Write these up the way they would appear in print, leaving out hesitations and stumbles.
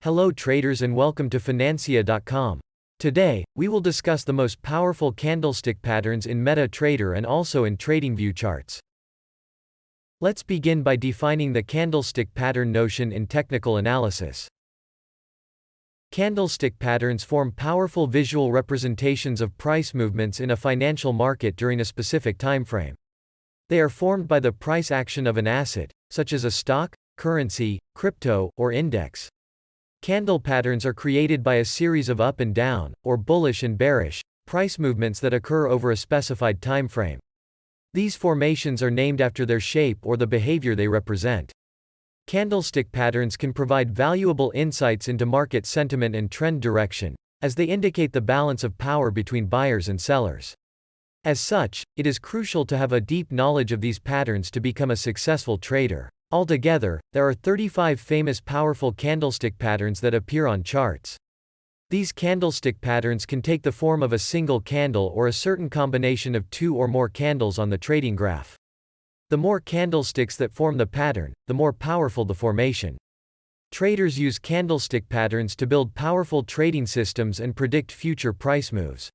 Hello traders and welcome to Financia.com. Today, we will discuss the most powerful candlestick patterns in MetaTrader and also in TradingView charts. Let's begin by defining the candlestick pattern notion in technical analysis. Candlestick patterns form powerful visual representations of price movements in a financial market during a specific time frame. They are formed by the price action of an asset, such as a stock, currency, crypto, or index. Candle patterns are created by a series of up and down, or bullish and bearish, price movements that occur over a specified time frame. These formations are named after their shape or the behavior they represent. Candlestick patterns can provide valuable insights into market sentiment and trend direction, as they indicate the balance of power between buyers and sellers. As such, it is crucial to have a deep knowledge of these patterns to become a successful trader. Altogether, there are 35 famous powerful candlestick patterns that appear on charts. These candlestick patterns can take the form of a single candle or a certain combination of two or more candles on the trading graph. The more candlesticks that form the pattern, the more powerful the formation. Traders use candlestick patterns to build powerful trading systems and predict future price moves.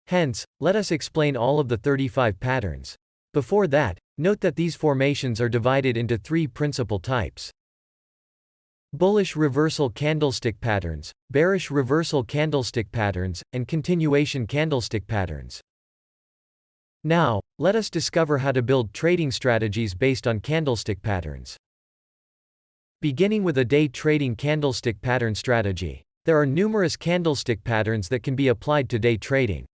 Hence, let us explain all of the 35 patterns. Before that, note that these formations are divided into three principal types: bullish reversal candlestick patterns, bearish reversal candlestick patterns, and continuation candlestick patterns. Now, let us discover how to build trading strategies based on candlestick patterns. Beginning with a day trading candlestick pattern strategy. There are numerous candlestick patterns that can be applied to day trading.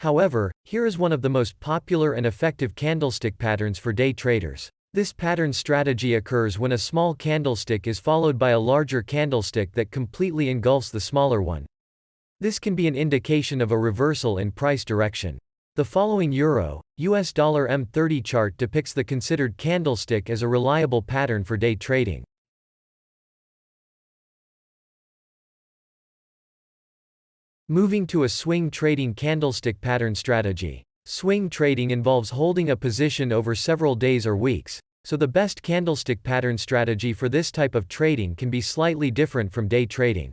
However, here is one of the most popular and effective candlestick patterns for day traders. This pattern strategy occurs when a small candlestick is followed by a larger candlestick that completely engulfs the smaller one. This can be an indication of a reversal in price direction. The following Euro/US dollar M30 chart depicts the considered candlestick as a reliable pattern for day trading. Moving to a swing trading candlestick pattern strategy. Swing trading involves holding a position over several days or weeks, so the best candlestick pattern strategy for this type of trading can be slightly different from day trading.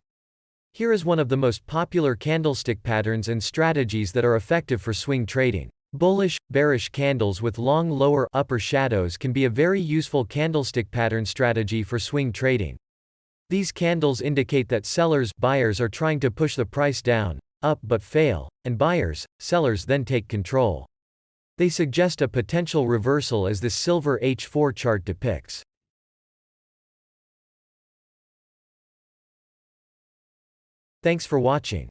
Here is one of the most popular candlestick patterns and strategies that are effective for swing trading. Bullish, bearish candles with long lower/upper shadows can be a very useful candlestick pattern strategy for swing trading. These candles indicate that buyers are trying to push the price down, up but fail, and sellers then take control. They suggest a potential reversal as this silver H4 chart depicts. Thanks for watching.